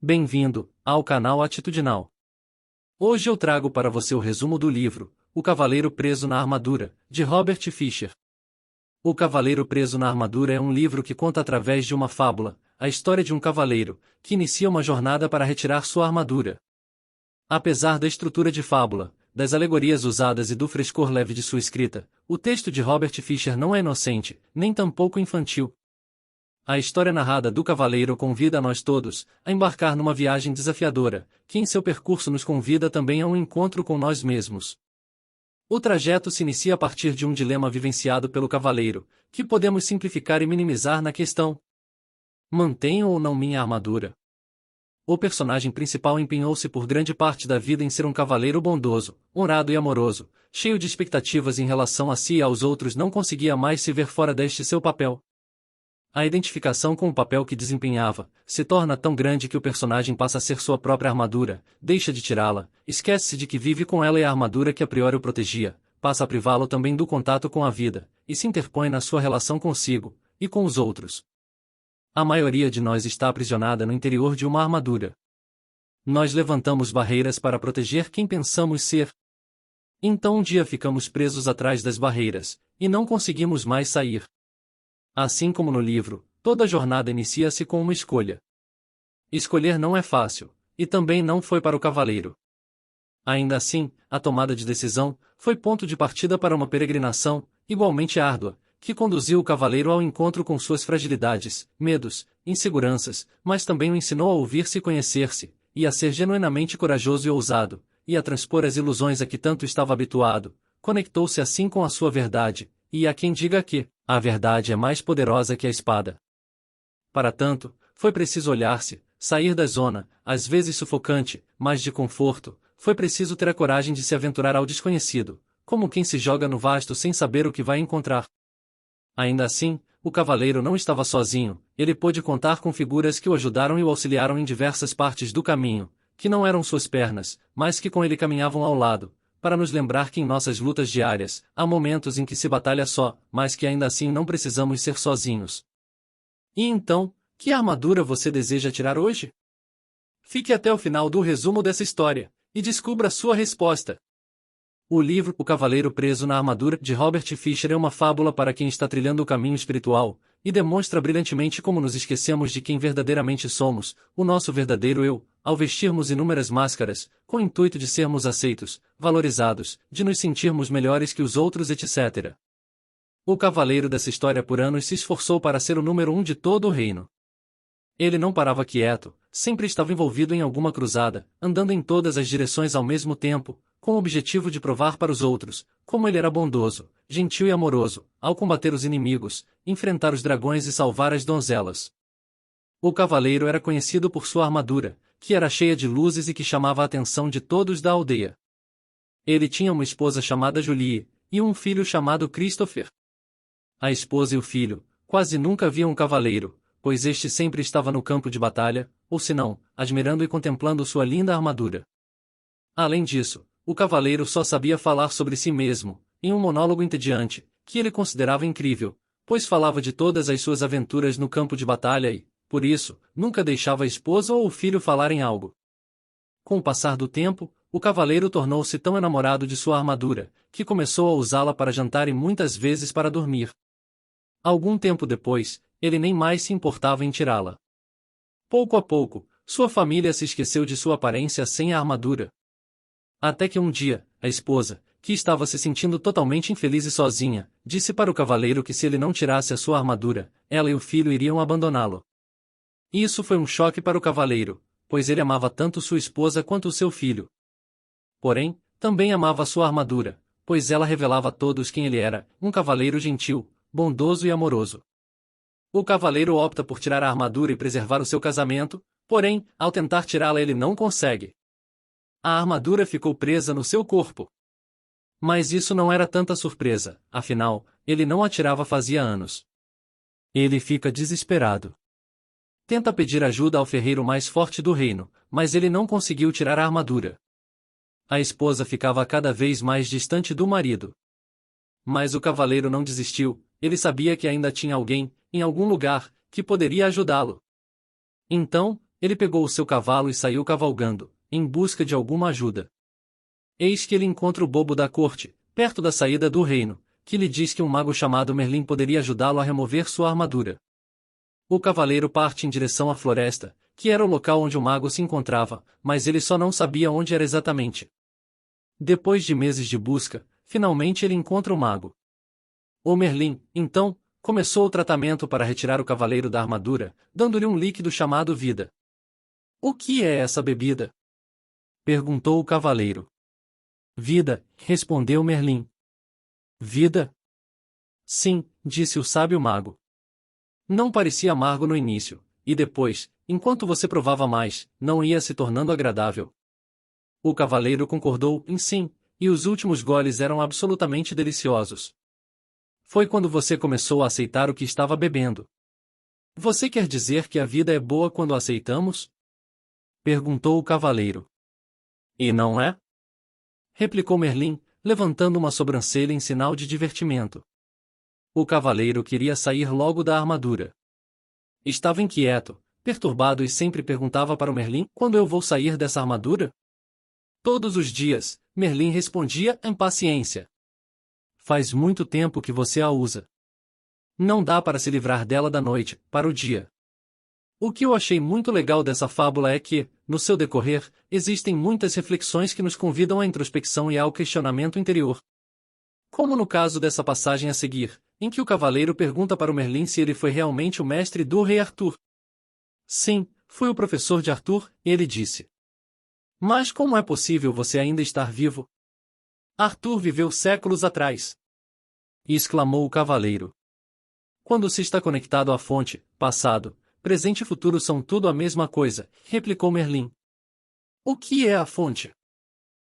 Bem-vindo ao canal Atitudinal. Hoje eu trago para você o resumo do livro O Cavaleiro Preso na Armadura, de Robert Fisher. O Cavaleiro Preso na Armadura é um livro que conta através de uma fábula a história de um cavaleiro que inicia uma jornada para retirar sua armadura. Apesar da estrutura de fábula, das alegorias usadas e do frescor leve de sua escrita, o texto de Robert Fisher não é inocente, nem tampouco infantil. A história narrada do cavaleiro convida a nós todos a embarcar numa viagem desafiadora, que em seu percurso nos convida também a um encontro com nós mesmos. O trajeto se inicia a partir de um dilema vivenciado pelo cavaleiro, que podemos simplificar e minimizar na questão: mantenho ou não minha armadura? O personagem principal empenhou-se por grande parte da vida em ser um cavaleiro bondoso, honrado e amoroso, cheio de expectativas em relação a si e aos outros, não conseguia mais se ver fora deste seu papel. A identificação com o papel que desempenhava se torna tão grande que o personagem passa a ser sua própria armadura, deixa de tirá-la, esquece-se de que vive com ela e a armadura que a priori o protegia, passa a privá-lo também do contato com a vida, e se interpõe na sua relação consigo e com os outros. A maioria de nós está aprisionada no interior de uma armadura. Nós levantamos barreiras para proteger quem pensamos ser. Então um dia ficamos presos atrás das barreiras, e não conseguimos mais sair. Assim como no livro, toda jornada inicia-se com uma escolha. Escolher não é fácil, e também não foi para o cavaleiro. Ainda assim, a tomada de decisão foi ponto de partida para uma peregrinação, igualmente árdua, que conduziu o cavaleiro ao encontro com suas fragilidades, medos, inseguranças, mas também o ensinou a ouvir-se e conhecer-se, e a ser genuinamente corajoso e ousado, e a transpor as ilusões a que tanto estava habituado. Conectou-se assim com a sua verdade, e há quem diga que a verdade é mais poderosa que a espada. Para tanto, foi preciso olhar-se, sair da zona, às vezes sufocante, mas de conforto. Foi preciso ter a coragem de se aventurar ao desconhecido, como quem se joga no vasto sem saber o que vai encontrar. Ainda assim, o cavaleiro não estava sozinho, ele pôde contar com figuras que o ajudaram e o auxiliaram em diversas partes do caminho, que não eram suas pernas, mas que com ele caminhavam ao lado, para nos lembrar que em nossas lutas diárias, há momentos em que se batalha só, mas que ainda assim não precisamos ser sozinhos. E então, que armadura você deseja tirar hoje? Fique até o final do resumo dessa história, e descubra sua resposta. O livro O Cavaleiro Preso na Armadura, de Robert Fisher, é uma fábula para quem está trilhando o caminho espiritual, e demonstra brilhantemente como nos esquecemos de quem verdadeiramente somos, o nosso verdadeiro eu, ao vestirmos inúmeras máscaras, com o intuito de sermos aceitos, valorizados, de nos sentirmos melhores que os outros, etc. O cavaleiro dessa história por anos se esforçou para ser o número 1 de todo o reino. Ele não parava quieto, sempre estava envolvido em alguma cruzada, andando em todas as direções ao mesmo tempo, com o objetivo de provar para os outros como ele era bondoso, gentil e amoroso, ao combater os inimigos, enfrentar os dragões e salvar as donzelas. O cavaleiro era conhecido por sua armadura, que era cheia de luzes e que chamava a atenção de todos da aldeia. Ele tinha uma esposa chamada Julie, e um filho chamado Christopher. A esposa e o filho quase nunca viam o cavaleiro, pois este sempre estava no campo de batalha, ou senão, admirando e contemplando sua linda armadura. Além disso, o cavaleiro só sabia falar sobre si mesmo, em um monólogo entediante, que ele considerava incrível, pois falava de todas as suas aventuras no campo de batalha e, por isso, nunca deixava a esposa ou o filho falarem algo. Com o passar do tempo, o cavaleiro tornou-se tão enamorado de sua armadura, que começou a usá-la para jantar e muitas vezes para dormir. Algum tempo depois, ele nem mais se importava em tirá-la. Pouco a pouco, sua família se esqueceu de sua aparência sem a armadura. Até que um dia, a esposa, que estava se sentindo totalmente infeliz e sozinha, disse para o cavaleiro que se ele não tirasse a sua armadura, ela e o filho iriam abandoná-lo. Isso foi um choque para o cavaleiro, pois ele amava tanto sua esposa quanto o seu filho. Porém, também amava sua armadura, pois ela revelava a todos quem ele era, um cavaleiro gentil, bondoso e amoroso. O cavaleiro opta por tirar a armadura e preservar o seu casamento, porém, ao tentar tirá-la ele não consegue. A armadura ficou presa no seu corpo. Mas isso não era tanta surpresa, afinal, ele não a tirava fazia anos. Ele fica desesperado. Tenta pedir ajuda ao ferreiro mais forte do reino, mas ele não conseguiu tirar a armadura. A esposa ficava cada vez mais distante do marido. Mas o cavaleiro não desistiu, ele sabia que ainda tinha alguém, em algum lugar, que poderia ajudá-lo. Então, ele pegou o seu cavalo e saiu cavalgando, em busca de alguma ajuda. Eis que ele encontra o bobo da corte, perto da saída do reino, que lhe diz que um mago chamado Merlin poderia ajudá-lo a remover sua armadura. O cavaleiro parte em direção à floresta, que era o local onde o mago se encontrava, mas ele só não sabia onde era exatamente. Depois de meses de busca, finalmente ele encontra o mago. O Merlin, então, começou o tratamento para retirar o cavaleiro da armadura, dando-lhe um líquido chamado vida. "O que é essa bebida?" perguntou o cavaleiro. "Vida", respondeu Merlin. "Vida?" "Sim", disse o sábio mago. "Não parecia amargo no início, e depois, enquanto você provava mais, não ia se tornando agradável." O cavaleiro concordou em sim, e os últimos goles eram absolutamente deliciosos. "Foi quando você começou a aceitar o que estava bebendo." "Você quer dizer que a vida é boa quando a aceitamos?" perguntou o cavaleiro. "E não é?" replicou Merlin, levantando uma sobrancelha em sinal de divertimento. O cavaleiro queria sair logo da armadura. Estava inquieto, perturbado e sempre perguntava para o Merlin: "Quando eu vou sair dessa armadura?" "Todos os dias", Merlin respondia, em paciência. "Faz muito tempo que você a usa. Não dá para se livrar dela da noite para o dia." O que eu achei muito legal dessa fábula é que, no seu decorrer, existem muitas reflexões que nos convidam à introspecção e ao questionamento interior. Como no caso dessa passagem a seguir, em que o cavaleiro pergunta para o Merlin se ele foi realmente o mestre do rei Arthur. "Sim, fui o professor de Arthur", ele disse. "Mas como é possível você ainda estar vivo?" "Arthur viveu séculos atrás", exclamou o cavaleiro. "Quando se está conectado à fonte, passado, presente e futuro são tudo a mesma coisa", replicou Merlin. "O que é a fonte?"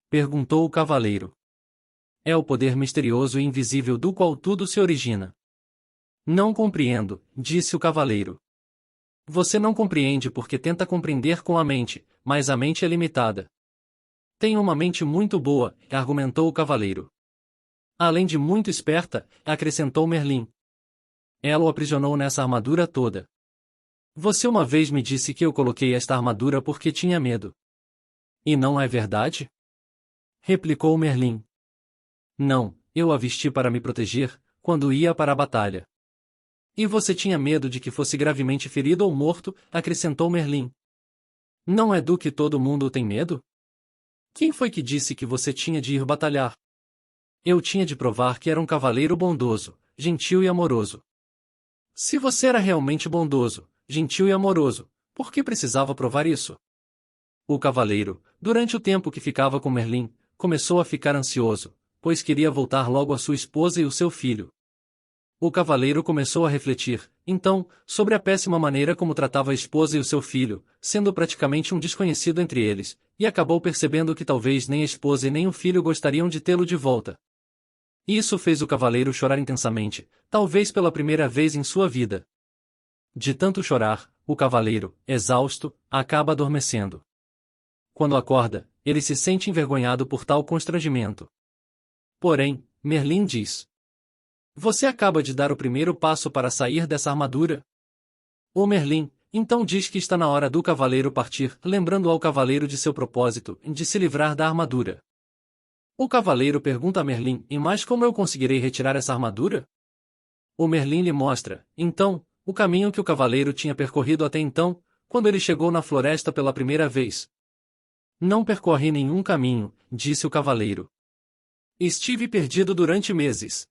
perguntou o cavaleiro. "É o poder misterioso e invisível do qual tudo se origina." "Não compreendo", disse o cavaleiro. "Você não compreende porque tenta compreender com a mente, mas a mente é limitada." "Tenho uma mente muito boa", argumentou o cavaleiro. "Além de muito esperta", acrescentou Merlin. "Ela o aprisionou nessa armadura toda." "Você uma vez me disse que eu coloquei esta armadura porque tinha medo." "E não é verdade?" replicou Merlin. "Não, eu a vesti para me proteger, quando ia para a batalha." "E você tinha medo de que fosse gravemente ferido ou morto", acrescentou Merlin. "Não é do que todo mundo tem medo?" "Quem foi que disse que você tinha de ir batalhar?" "Eu tinha de provar que era um cavaleiro bondoso, gentil e amoroso." "Se você era realmente bondoso, gentil e amoroso, por que precisava provar isso?" O cavaleiro, durante o tempo que ficava com Merlin, começou a ficar ansioso, pois queria voltar logo a sua esposa e o seu filho. O cavaleiro começou a refletir, então, sobre a péssima maneira como tratava a esposa e o seu filho, sendo praticamente um desconhecido entre eles, e acabou percebendo que talvez nem a esposa e nem o filho gostariam de tê-lo de volta. Isso fez o cavaleiro chorar intensamente, talvez pela primeira vez em sua vida. De tanto chorar, o cavaleiro, exausto, acaba adormecendo. Quando acorda, ele se sente envergonhado por tal constrangimento. Porém, Merlin diz: "Você acaba de dar o primeiro passo para sair dessa armadura." O Merlin, então diz que está na hora do cavaleiro partir, lembrando ao cavaleiro de seu propósito, de se livrar da armadura. O cavaleiro pergunta a Merlin: "E mais como eu conseguirei retirar essa armadura?" O Merlin lhe mostra, então, o caminho que o cavaleiro tinha percorrido até então, quando ele chegou na floresta pela primeira vez. "Não percorri nenhum caminho", disse o cavaleiro. "Estive perdido durante meses."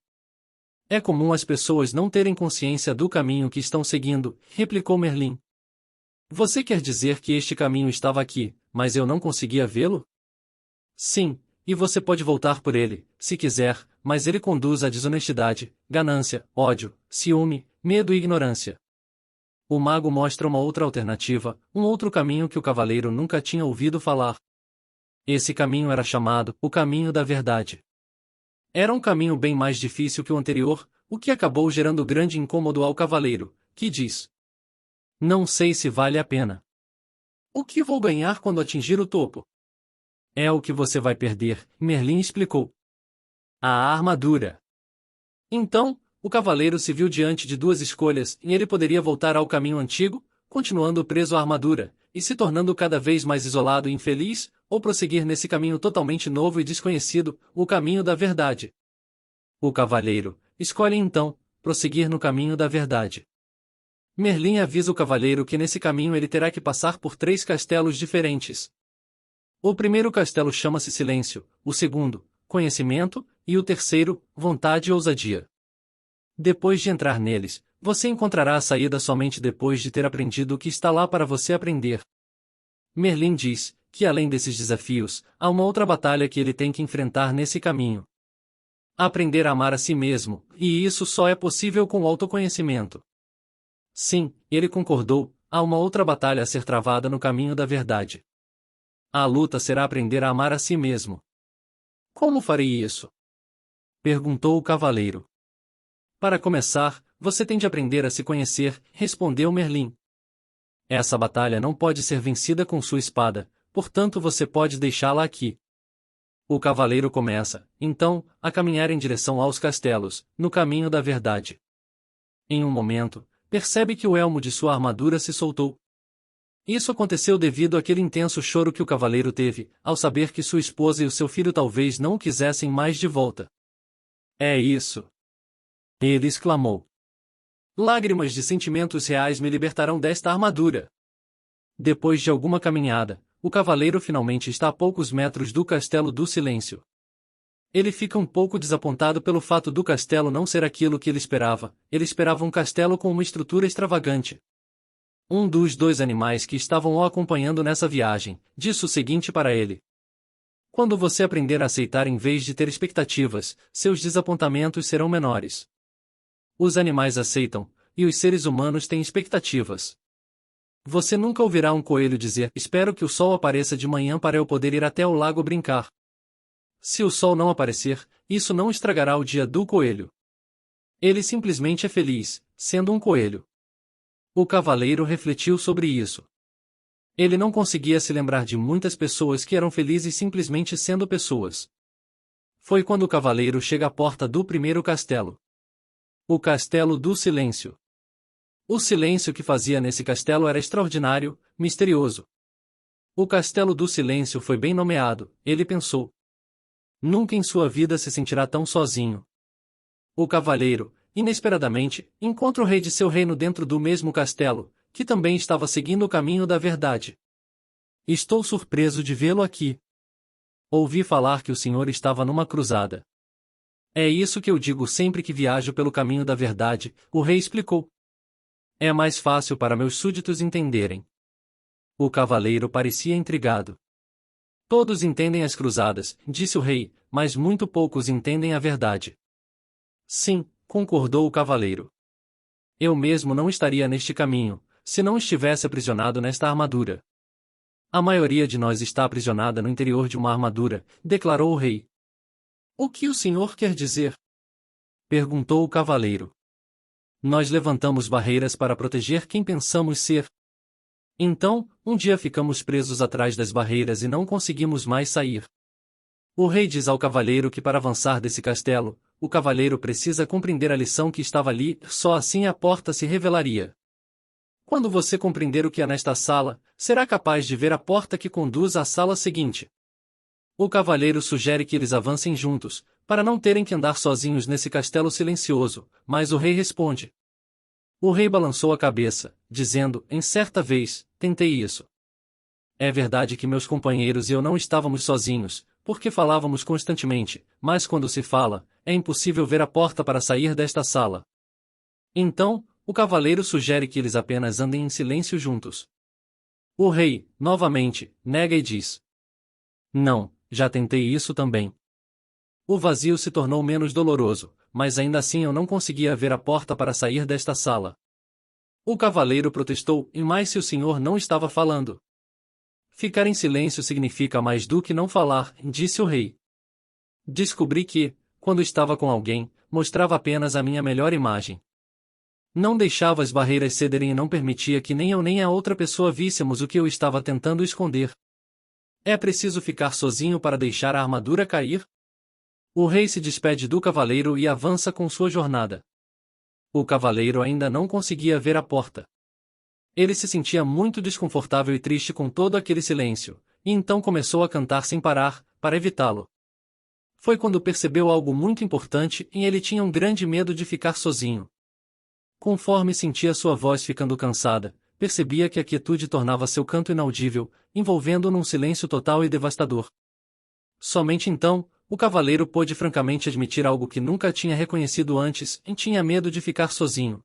"É comum as pessoas não terem consciência do caminho que estão seguindo", replicou Merlin. "Você quer dizer que este caminho estava aqui, mas eu não conseguia vê-lo?" "Sim, e você pode voltar por ele, se quiser, mas ele conduz à desonestidade, ganância, ódio, ciúme, medo e ignorância." O mago mostra uma outra alternativa, um outro caminho que o cavaleiro nunca tinha ouvido falar. Esse caminho era chamado o caminho da verdade. Era um caminho bem mais difícil que o anterior, o que acabou gerando grande incômodo ao cavaleiro, que diz: "Não sei se vale a pena. O que vou ganhar quando atingir o topo?" "É o que você vai perder", Merlin explicou. "A armadura." Então, o cavaleiro se viu diante de duas escolhas, e ele poderia voltar ao caminho antigo, continuando preso à armadura, e se tornando cada vez mais isolado e infeliz, ou prosseguir nesse caminho totalmente novo e desconhecido, o caminho da verdade. O cavaleiro escolhe então prosseguir no caminho da verdade. Merlin avisa o cavaleiro que nesse caminho ele terá que passar por 3 castelos diferentes. O primeiro castelo chama-se Silêncio, o segundo, Conhecimento, e o terceiro, Vontade e Ousadia. Depois de entrar neles, você encontrará a saída somente depois de ter aprendido o que está lá para você aprender. Merlin diz que além desses desafios, há uma outra batalha que ele tem que enfrentar nesse caminho. Aprender a amar a si mesmo, e isso só é possível com o autoconhecimento. Sim, ele concordou, há uma outra batalha a ser travada no caminho da verdade. A luta será aprender a amar a si mesmo. Como farei isso? Perguntou o cavaleiro. Para começar, você tem de aprender a se conhecer, respondeu Merlin. Essa batalha não pode ser vencida com sua espada, portanto você pode deixá-la aqui. O cavaleiro começa, então, a caminhar em direção aos castelos, no caminho da verdade. Em um momento, percebe que o elmo de sua armadura se soltou. Isso aconteceu devido àquele intenso choro que o cavaleiro teve, ao saber que sua esposa e o seu filho talvez não o quisessem mais de volta. É isso! Ele exclamou. Lágrimas de sentimentos reais me libertarão desta armadura. Depois de alguma caminhada, o cavaleiro finalmente está a poucos metros do Castelo do Silêncio. Ele fica um pouco desapontado pelo fato do castelo não ser aquilo que ele esperava um castelo com uma estrutura extravagante. Um dos 2 animais que estavam o acompanhando nessa viagem, disse o seguinte para ele. Quando você aprender a aceitar em vez de ter expectativas, seus desapontamentos serão menores. Os animais aceitam, e os seres humanos têm expectativas. Você nunca ouvirá um coelho dizer, espero que o sol apareça de manhã para eu poder ir até o lago brincar. Se o sol não aparecer, isso não estragará o dia do coelho. Ele simplesmente é feliz, sendo um coelho. O cavaleiro refletiu sobre isso. Ele não conseguia se lembrar de muitas pessoas que eram felizes simplesmente sendo pessoas. Foi quando o cavaleiro chega à porta do primeiro castelo. O Castelo do Silêncio. O silêncio que fazia nesse castelo era extraordinário, misterioso. O Castelo do Silêncio foi bem nomeado, ele pensou. Nunca em sua vida se sentirá tão sozinho. O cavaleiro, inesperadamente, encontra o rei de seu reino dentro do mesmo castelo, que também estava seguindo o caminho da verdade. Estou surpreso de vê-lo aqui. Ouvi falar que o senhor estava numa cruzada. É isso que eu digo sempre que viajo pelo caminho da verdade, o rei explicou. É mais fácil para meus súditos entenderem. O cavaleiro parecia intrigado. Todos entendem as cruzadas, disse o rei, mas muito poucos entendem a verdade. Sim, concordou o cavaleiro. Eu mesmo não estaria neste caminho, se não estivesse aprisionado nesta armadura. A maioria de nós está aprisionada no interior de uma armadura, declarou o rei. O que o senhor quer dizer? Perguntou o cavaleiro. Nós levantamos barreiras para proteger quem pensamos ser. Então, um dia ficamos presos atrás das barreiras e não conseguimos mais sair. O rei diz ao cavaleiro que para avançar desse castelo, o cavaleiro precisa compreender a lição que estava ali, só assim a porta se revelaria. Quando você compreender o que há nesta sala, será capaz de ver a porta que conduz à sala seguinte. O cavaleiro sugere que eles avancem juntos, para não terem que andar sozinhos nesse castelo silencioso, mas o rei responde. O rei balançou a cabeça, dizendo, em certa vez, tentei isso. É verdade que meus companheiros e eu não estávamos sozinhos, porque falávamos constantemente, mas quando se fala, é impossível ver a porta para sair desta sala. Então, o cavaleiro sugere que eles apenas andem em silêncio juntos. O rei, novamente, nega e diz. Não, já tentei isso também. O vazio se tornou menos doloroso, mas ainda assim eu não conseguia ver a porta para sair desta sala. O cavaleiro protestou, e mais se o senhor não estava falando. Ficar em silêncio significa mais do que não falar, disse o rei. Descobri que, quando estava com alguém, mostrava apenas a minha melhor imagem. Não deixava as barreiras cederem e não permitia que nem eu nem a outra pessoa víssemos o que eu estava tentando esconder. É preciso ficar sozinho para deixar a armadura cair? O rei se despede do cavaleiro e avança com sua jornada. O cavaleiro ainda não conseguia ver a porta. Ele se sentia muito desconfortável e triste com todo aquele silêncio, e então começou a cantar sem parar, para evitá-lo. Foi quando percebeu algo muito importante e ele tinha um grande medo de ficar sozinho. Conforme sentia sua voz ficando cansada, percebia que a quietude tornava seu canto inaudível, envolvendo-o num silêncio total e devastador. Somente então, o cavaleiro pôde francamente admitir algo que nunca tinha reconhecido antes, e tinha medo de ficar sozinho.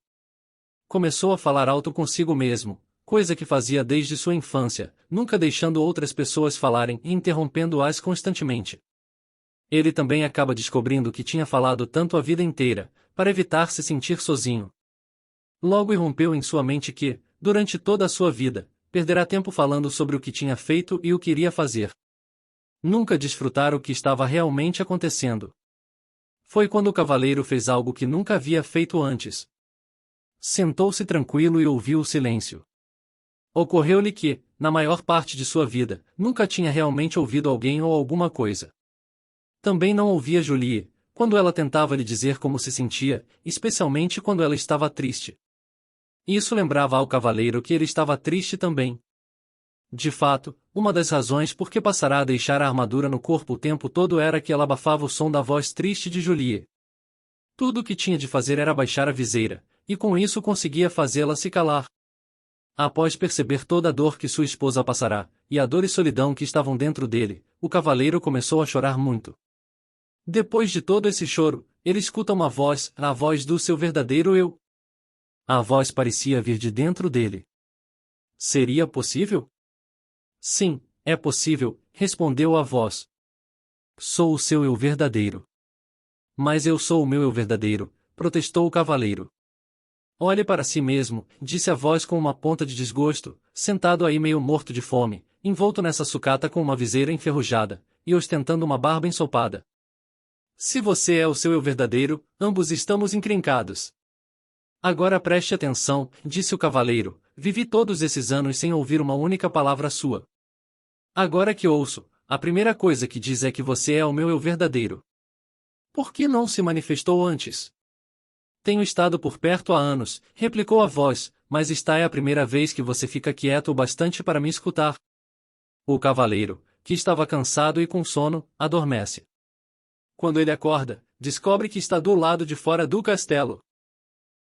Começou a falar alto consigo mesmo, coisa que fazia desde sua infância, nunca deixando outras pessoas falarem e interrompendo-as constantemente. Ele também acaba descobrindo que tinha falado tanto a vida inteira, para evitar se sentir sozinho. Logo irrompeu em sua mente que, durante toda a sua vida, perderá tempo falando sobre o que tinha feito e o que iria fazer. Nunca desfrutar o que estava realmente acontecendo. Foi quando o cavaleiro fez algo que nunca havia feito antes. Sentou-se tranquilo e ouviu o silêncio. Ocorreu-lhe que, na maior parte de sua vida, nunca tinha realmente ouvido alguém ou alguma coisa. Também não ouvia Julie, quando ela tentava lhe dizer como se sentia, especialmente quando ela estava triste. Isso lembrava ao cavaleiro que ele estava triste também. De fato, uma das razões por que passará a deixar a armadura no corpo o tempo todo era que ela abafava o som da voz triste de Julie. Tudo o que tinha de fazer era baixar a viseira, e com isso conseguia fazê-la se calar. Após perceber toda a dor que sua esposa passará, e a dor e solidão que estavam dentro dele, o cavaleiro começou a chorar muito. Depois de todo esse choro, ele escuta uma voz, a voz do seu verdadeiro eu. A voz parecia vir de dentro dele. Seria possível? Sim, é possível, respondeu a voz. Sou o seu eu verdadeiro. Mas eu sou o meu eu verdadeiro, protestou o cavaleiro. Olhe para si mesmo, disse a voz com uma ponta de desgosto, sentado aí meio morto de fome, envolto nessa sucata com uma viseira enferrujada, e ostentando uma barba ensopada. Se você é o seu eu verdadeiro, ambos estamos encrencados. Agora preste atenção, disse o cavaleiro, vivi todos esses anos sem ouvir uma única palavra sua. Agora que ouço, a primeira coisa que diz é que você é o meu eu verdadeiro. Por que não se manifestou antes? Tenho estado por perto há anos, replicou a voz, mas esta é a primeira vez que você fica quieto o bastante para me escutar. O cavaleiro, que estava cansado e com sono, adormece. Quando ele acorda, descobre que está do lado de fora do castelo.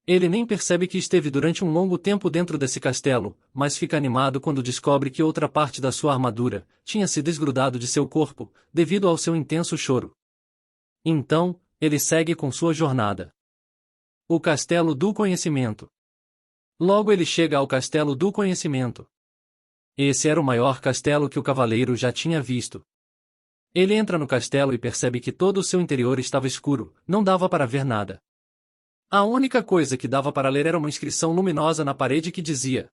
Ele nem percebe que esteve durante um longo tempo dentro desse castelo, mas fica animado quando descobre que outra parte da sua armadura tinha se desgrudado de seu corpo, devido ao seu intenso choro. Então, ele segue com sua jornada. O Castelo do Conhecimento. Logo ele chega ao Castelo do Conhecimento. Esse era o maior castelo que o cavaleiro já tinha visto. Ele entra no castelo e percebe que todo o seu interior estava escuro, não dava para ver nada. A única coisa que dava para ler era uma inscrição luminosa na parede que dizia: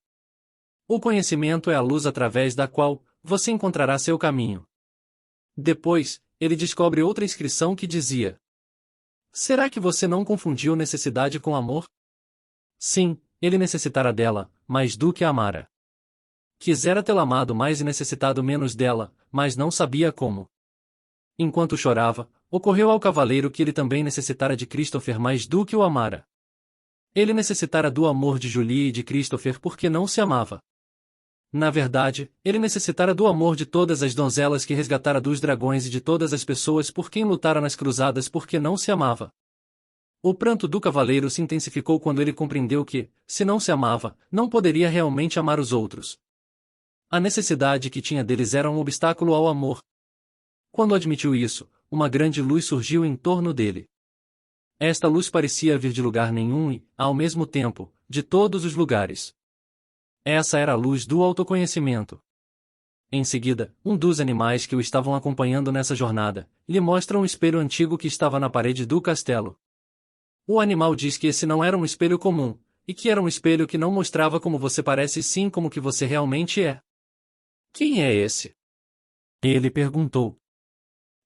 O conhecimento é a luz através da qual você encontrará seu caminho. Depois, ele descobre outra inscrição que dizia: Será que você não confundiu necessidade com amor? Sim, ele necessitara dela, mais do que a amara. Quisera tê-la amado mais e necessitado menos dela, mas não sabia como. Enquanto chorava, ocorreu ao cavaleiro que ele também necessitara de Christopher mais do que o amara. Ele necessitara do amor de Julie e de Christopher porque não se amava. Na verdade, ele necessitara do amor de todas as donzelas que resgatara dos dragões e de todas as pessoas por quem lutara nas cruzadas porque não se amava. O pranto do cavaleiro se intensificou quando ele compreendeu que, se não se amava, não poderia realmente amar os outros. A necessidade que tinha deles era um obstáculo ao amor. Quando admitiu isso, uma grande luz surgiu em torno dele. Esta luz parecia vir de lugar nenhum e, ao mesmo tempo, de todos os lugares. Essa era a luz do autoconhecimento. Em seguida, um dos animais que o estavam acompanhando nessa jornada, lhe mostra um espelho antigo que estava na parede do castelo. O animal diz que esse não era um espelho comum, e que era um espelho que não mostrava como você parece sim como que você realmente é. Quem é esse? Ele perguntou.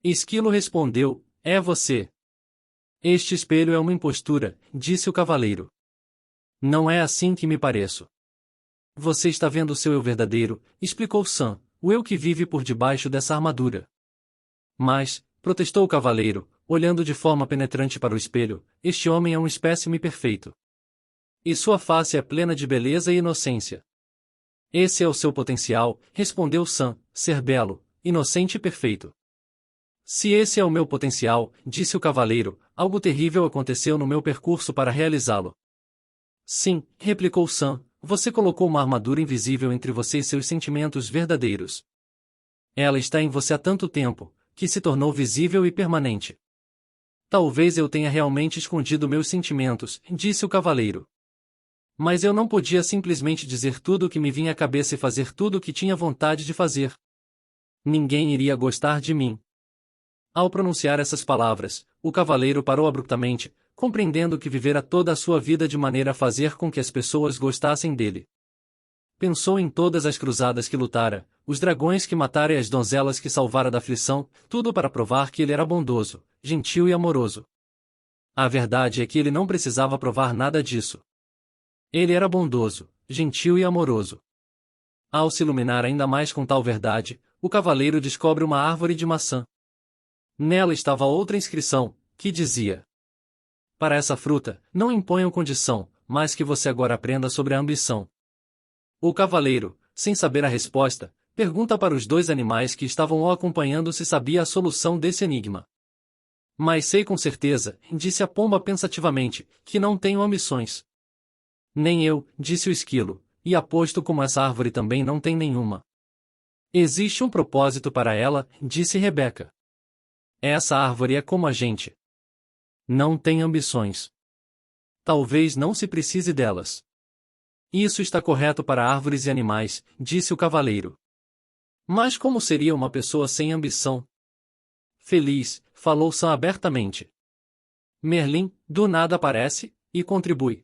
Esquilo respondeu, é você. Este espelho é uma impostura, disse o cavaleiro. Não é assim que me pareço. Você está vendo o seu eu verdadeiro, explicou Sam, o eu que vive por debaixo dessa armadura. Mas, protestou o cavaleiro, olhando de forma penetrante para o espelho, este homem é um espécime perfeito. E sua face é plena de beleza e inocência. Esse é o seu potencial, respondeu Sam, ser belo, inocente e perfeito. Se esse é o meu potencial, disse o cavaleiro, algo terrível aconteceu no meu percurso para realizá-lo. Sim, replicou Sam, você colocou uma armadura invisível entre você e seus sentimentos verdadeiros. Ela está em você há tanto tempo, que se tornou visível e permanente. Talvez eu tenha realmente escondido meus sentimentos, disse o cavaleiro. Mas eu não podia simplesmente dizer tudo o que me vinha à cabeça e fazer tudo o que tinha vontade de fazer. Ninguém iria gostar de mim. Ao pronunciar essas palavras, o cavaleiro parou abruptamente, compreendendo que vivera toda a sua vida de maneira a fazer com que as pessoas gostassem dele. Pensou em todas as cruzadas que lutara, os dragões que matara e as donzelas que salvara da aflição, tudo para provar que ele era bondoso, gentil e amoroso. A verdade é que ele não precisava provar nada disso. Ele era bondoso, gentil e amoroso. Ao se iluminar ainda mais com tal verdade, o cavaleiro descobre uma árvore de maçã. Nela estava outra inscrição, que dizia: para essa fruta, não imponham condição, mas que você agora aprenda sobre a ambição. O cavaleiro, sem saber a resposta, pergunta para os dois animais que estavam o acompanhando se sabia a solução desse enigma. Mas sei com certeza, disse a pomba pensativamente, que não tenho ambições. Nem eu, disse o esquilo, e aposto como essa árvore também não tem nenhuma. Existe um propósito para ela, disse Rebeca. Essa árvore é como a gente. Não tem ambições. Talvez não se precise delas. Isso está correto para árvores e animais, disse o cavaleiro. Mas como seria uma pessoa sem ambição? Feliz, falou Sam abertamente. Merlin, do nada aparece, e contribui.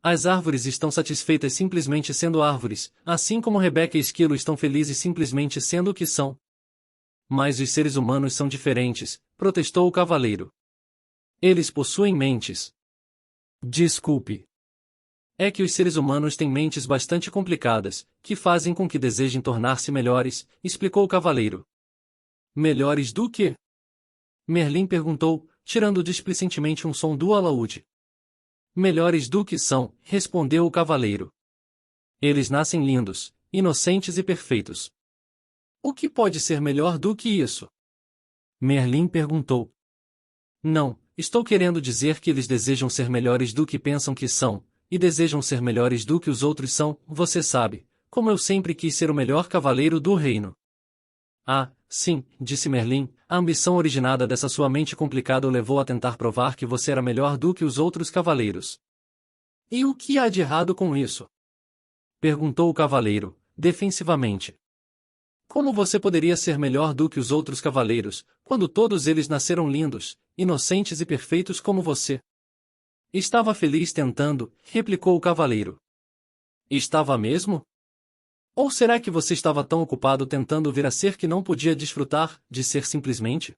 As árvores estão satisfeitas simplesmente sendo árvores, assim como Rebeca e Esquilo estão felizes simplesmente sendo o que são. Mas os seres humanos são diferentes, protestou o cavaleiro. Eles possuem mentes. Desculpe. É que os seres humanos têm mentes bastante complicadas, que fazem com que desejem tornar-se melhores, explicou o cavaleiro. Melhores do que? Merlin perguntou, tirando displicentemente um som do alaúde. Melhores do que são, respondeu o cavaleiro. Eles nascem lindos, inocentes e perfeitos. O que pode ser melhor do que isso? Merlin perguntou. Não, estou querendo dizer que eles desejam ser melhores do que pensam que são, e desejam ser melhores do que os outros são, você sabe, como eu sempre quis ser o melhor cavaleiro do reino. Ah, sim, disse Merlin, a ambição originada dessa sua mente complicada o levou a tentar provar que você era melhor do que os outros cavaleiros. E o que há de errado com isso? Perguntou o cavaleiro, defensivamente. Como você poderia ser melhor do que os outros cavaleiros, quando todos eles nasceram lindos, inocentes e perfeitos como você? Estava feliz tentando, replicou o cavaleiro. Estava mesmo? Ou será que você estava tão ocupado tentando vir a ser que não podia desfrutar de ser simplesmente?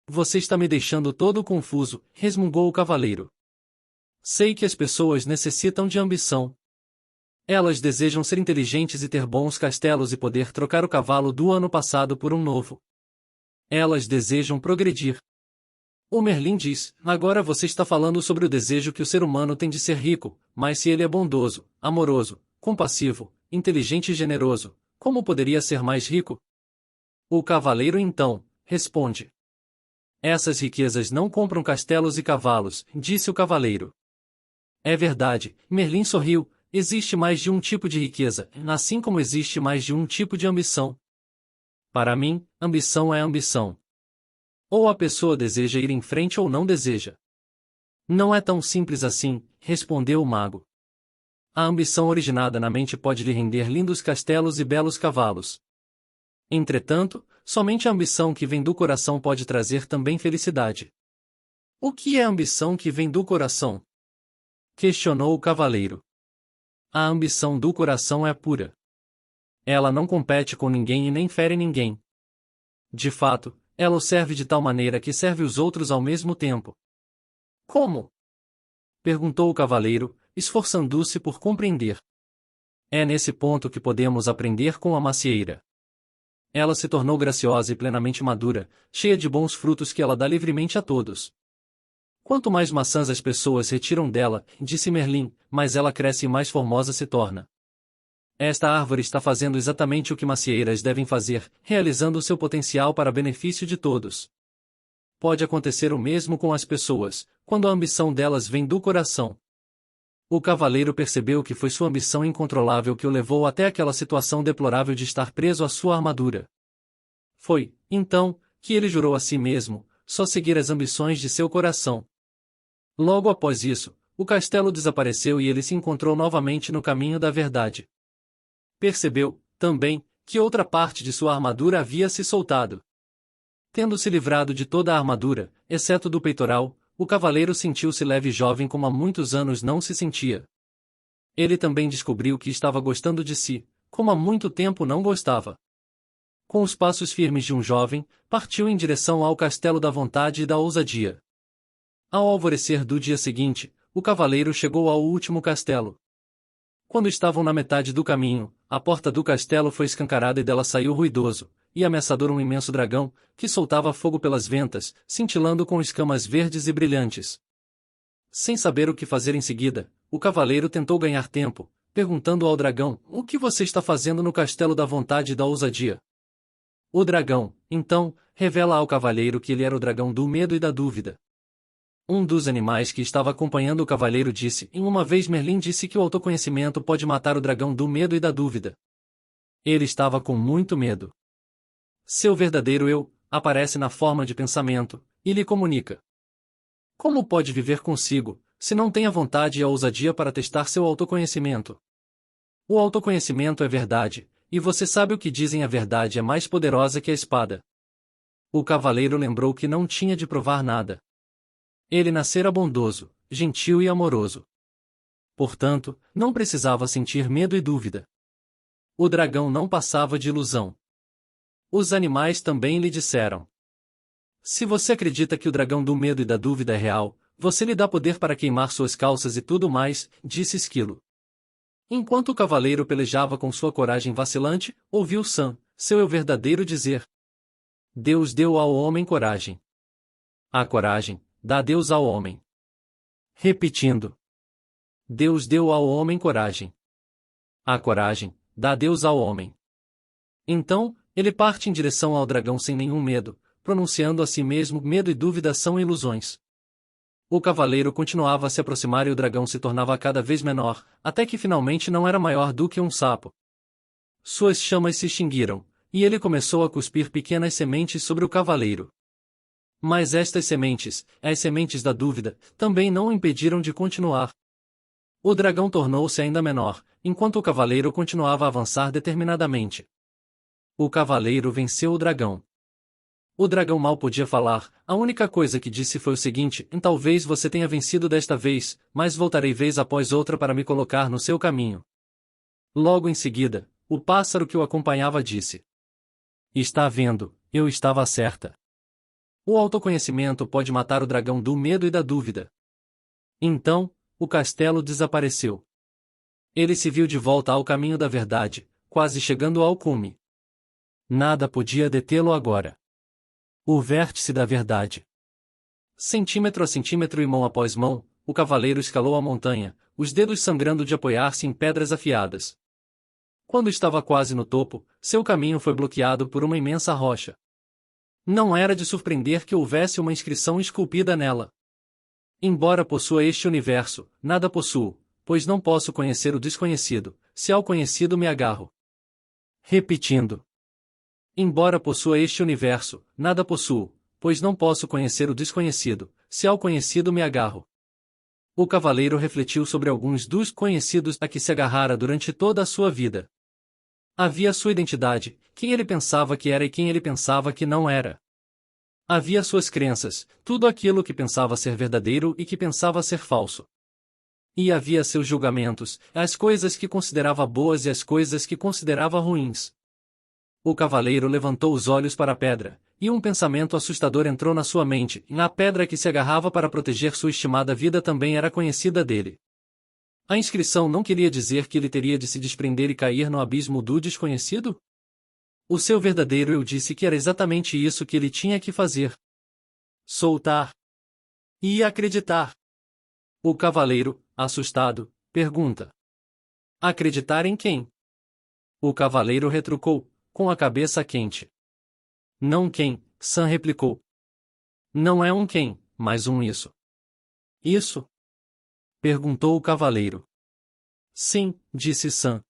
Você está me deixando todo confuso, resmungou o cavaleiro. Sei que as pessoas necessitam de ambição. Elas desejam ser inteligentes e ter bons castelos e poder trocar o cavalo do ano passado por um novo. Elas desejam progredir. O Merlin diz, agora você está falando sobre o desejo que o ser humano tem de ser rico, mas se ele é bondoso, amoroso, compassivo, inteligente e generoso, como poderia ser mais rico? O cavaleiro então, responde. Essas riquezas não compram castelos e cavalos, disse o cavaleiro. É verdade, Merlin sorriu. Existe mais de um tipo de riqueza, assim como existe mais de um tipo de ambição. Para mim, ambição é ambição. Ou a pessoa deseja ir em frente ou não deseja. Não é tão simples assim, respondeu o mago. A ambição originada na mente pode lhe render lindos castelos e belos cavalos. Entretanto, somente a ambição que vem do coração pode trazer também felicidade. O que é a ambição que vem do coração? Questionou o cavaleiro. A ambição do coração é pura. Ela não compete com ninguém e nem fere ninguém. De fato, ela o serve de tal maneira que serve os outros ao mesmo tempo. Como? Perguntou o cavaleiro, esforçando-se por compreender. É nesse ponto que podemos aprender com a macieira. Ela se tornou graciosa e plenamente madura, cheia de bons frutos que ela dá livremente a todos. Quanto mais maçãs as pessoas retiram dela, disse Merlin, mais ela cresce e mais formosa se torna. Esta árvore está fazendo exatamente o que macieiras devem fazer, realizando seu potencial para benefício de todos. Pode acontecer o mesmo com as pessoas, quando a ambição delas vem do coração. O cavaleiro percebeu que foi sua ambição incontrolável que o levou até aquela situação deplorável de estar preso à sua armadura. Foi, então, que ele jurou a si mesmo, só seguir as ambições de seu coração. Logo após isso, o castelo desapareceu e ele se encontrou novamente no caminho da verdade. Percebeu, também, que outra parte de sua armadura havia se soltado. Tendo se livrado de toda a armadura, exceto do peitoral, o cavaleiro sentiu-se leve e jovem como há muitos anos não se sentia. Ele também descobriu que estava gostando de si, como há muito tempo não gostava. Com os passos firmes de um jovem, partiu em direção ao castelo da vontade e da ousadia. Ao alvorecer do dia seguinte, o cavaleiro chegou ao último castelo. Quando estavam na metade do caminho, a porta do castelo foi escancarada e dela saiu ruidoso e ameaçador um imenso dragão, que soltava fogo pelas ventas, cintilando com escamas verdes e brilhantes. Sem saber o que fazer em seguida, o cavaleiro tentou ganhar tempo, perguntando ao dragão: "O que você está fazendo no castelo da vontade e da ousadia?" O dragão, então, revela ao cavaleiro que ele era o dragão do medo e da dúvida. Um dos animais que estava acompanhando o cavaleiro disse: Uma vez Merlin disse que o autoconhecimento pode matar o dragão do medo e da dúvida. Ele estava com muito medo. Seu verdadeiro eu aparece na forma de pensamento e lhe comunica. Como pode viver consigo, se não tem a vontade e a ousadia para testar seu autoconhecimento? O autoconhecimento é verdade, e você sabe o que dizem: a verdade é mais poderosa que a espada. O cavaleiro lembrou que não tinha de provar nada. Ele nascera bondoso, gentil e amoroso. Portanto, não precisava sentir medo e dúvida. O dragão não passava de ilusão. Os animais também lhe disseram: "Se você acredita que o dragão do medo e da dúvida é real, você lhe dá poder para queimar suas calças e tudo mais", disse Esquilo. Enquanto o cavaleiro pelejava com sua coragem vacilante, ouviu Sam, seu eu verdadeiro, dizer: "Deus deu ao homem coragem. A coragem dá Deus ao homem." Repetindo: "Deus deu ao homem coragem. A coragem dá Deus ao homem." Então, ele parte em direção ao dragão sem nenhum medo, pronunciando a si mesmo: "Medo e dúvida são ilusões." O cavaleiro continuava a se aproximar e o dragão se tornava cada vez menor, até que finalmente não era maior do que um sapo. Suas chamas se extinguiram, e ele começou a cuspir pequenas sementes sobre o cavaleiro. Mas estas sementes, as sementes da dúvida, também não o impediram de continuar. O dragão tornou-se ainda menor, enquanto o cavaleiro continuava a avançar determinadamente. O cavaleiro venceu o dragão. O dragão mal podia falar, a única coisa que disse foi o seguinte: "Talvez você tenha vencido desta vez, mas voltarei vez após outra para me colocar no seu caminho." Logo em seguida, o pássaro que o acompanhava disse: "Está vendo, eu estava certa. O autoconhecimento pode matar o dragão do medo e da dúvida." Então, o castelo desapareceu. Ele se viu de volta ao caminho da verdade, quase chegando ao cume. Nada podia detê-lo agora. O vértice da verdade. Centímetro a centímetro e mão após mão, o cavaleiro escalou a montanha, os dedos sangrando de apoiar-se em pedras afiadas. Quando estava quase no topo, seu caminho foi bloqueado por uma imensa rocha. Não era de surpreender que houvesse uma inscrição esculpida nela: "Embora possua este universo, nada possuo, pois não posso conhecer o desconhecido, se ao conhecido me agarro." Repetindo: "Embora possua este universo, nada possuo, pois não posso conhecer o desconhecido, se ao conhecido me agarro." O cavaleiro refletiu sobre alguns dos conhecidos a que se agarrara durante toda a sua vida. Havia sua identidade, quem ele pensava que era e quem ele pensava que não era. Havia suas crenças, tudo aquilo que pensava ser verdadeiro e que pensava ser falso. E havia seus julgamentos, as coisas que considerava boas e as coisas que considerava ruins. O cavaleiro levantou os olhos para a pedra, e um pensamento assustador entrou na sua mente: a pedra que se agarrava para proteger sua estimada vida também era conhecida dele. A inscrição não queria dizer que ele teria de se desprender e cair no abismo do desconhecido? O seu verdadeiro eu disse que era exatamente isso que ele tinha que fazer: soltar e acreditar. O cavaleiro, assustado, pergunta: acreditar em quem? O cavaleiro retrucou, com a cabeça quente. Não quem, Sam replicou. Não é um quem, mas um isso. Isso? Perguntou o cavaleiro. Sim, disse Sam.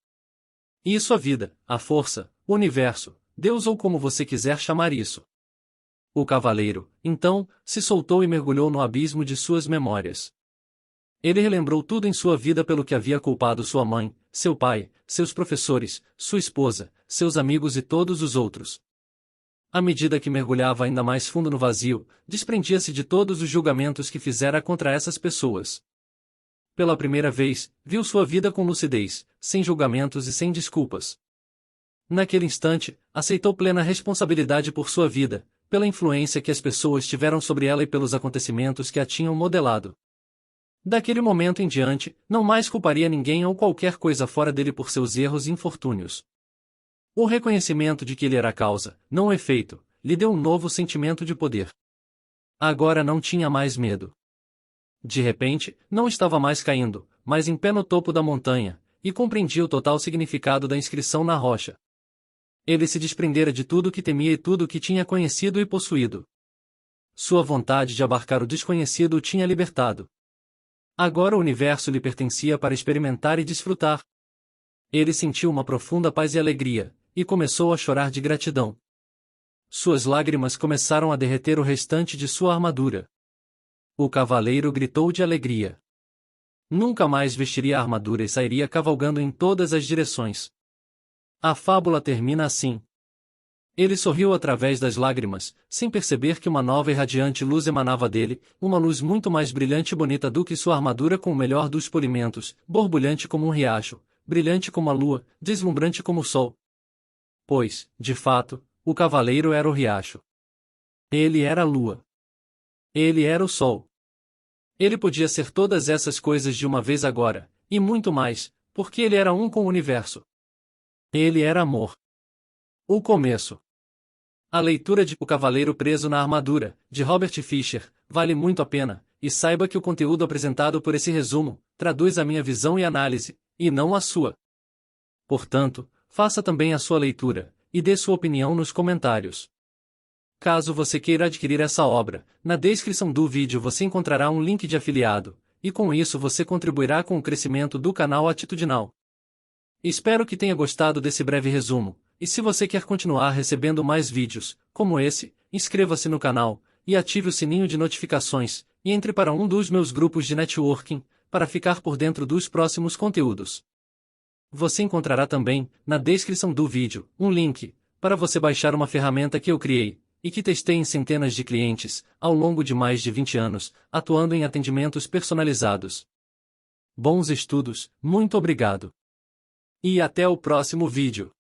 Isso a vida, a força, o universo, Deus ou como você quiser chamar isso. O cavaleiro, então, se soltou e mergulhou no abismo de suas memórias. Ele relembrou tudo em sua vida pelo que havia culpado sua mãe, seu pai, seus professores, sua esposa, seus amigos e todos os outros. À medida que mergulhava ainda mais fundo no vazio, desprendia-se de todos os julgamentos que fizera contra essas pessoas. Pela primeira vez, viu sua vida com lucidez, sem julgamentos e sem desculpas. Naquele instante, aceitou plena responsabilidade por sua vida, pela influência que as pessoas tiveram sobre ela e pelos acontecimentos que a tinham modelado. Daquele momento em diante, não mais culparia ninguém ou qualquer coisa fora dele por seus erros e infortúnios. O reconhecimento de que ele era a causa, não o efeito, lhe deu um novo sentimento de poder. Agora não tinha mais medo. De repente, não estava mais caindo, mas em pé no topo da montanha, e compreendia o total significado da inscrição na rocha. Ele se desprendera de tudo o que temia e tudo o que tinha conhecido e possuído. Sua vontade de abarcar o desconhecido o tinha libertado. Agora o universo lhe pertencia para experimentar e desfrutar. Ele sentiu uma profunda paz e alegria, e começou a chorar de gratidão. Suas lágrimas começaram a derreter o restante de sua armadura. O cavaleiro gritou de alegria. Nunca mais vestiria a armadura e sairia cavalgando em todas as direções. A fábula termina assim. Ele sorriu através das lágrimas, sem perceber que uma nova e radiante luz emanava dele, uma luz muito mais brilhante e bonita do que sua armadura com o melhor dos polimentos, borbulhante como um riacho, brilhante como a lua, deslumbrante como o sol. Pois, de fato, o cavaleiro era o riacho. Ele era a lua. Ele era o sol. Ele podia ser todas essas coisas de uma vez agora, e muito mais, porque ele era um com o universo. Ele era amor. O começo. A leitura de O Cavaleiro Preso na Armadura, de Robert Fisher, vale muito a pena, e saiba que o conteúdo apresentado por esse resumo, traduz a minha visão e análise, e não a sua. Portanto, faça também a sua leitura, e dê sua opinião nos comentários. Caso você queira adquirir essa obra, na descrição do vídeo você encontrará um link de afiliado, e com isso você contribuirá com o crescimento do canal Atitudinal. Espero que tenha gostado desse breve resumo, e se você quer continuar recebendo mais vídeos, como esse, inscreva-se no canal, e ative o sininho de notificações, e entre para um dos meus grupos de networking, para ficar por dentro dos próximos conteúdos. Você encontrará também, na descrição do vídeo, um link, para você baixar uma ferramenta que eu criei, e que testei em centenas de clientes, ao longo de mais de 20 anos, atuando em atendimentos personalizados. Bons estudos, muito obrigado. E até o próximo vídeo.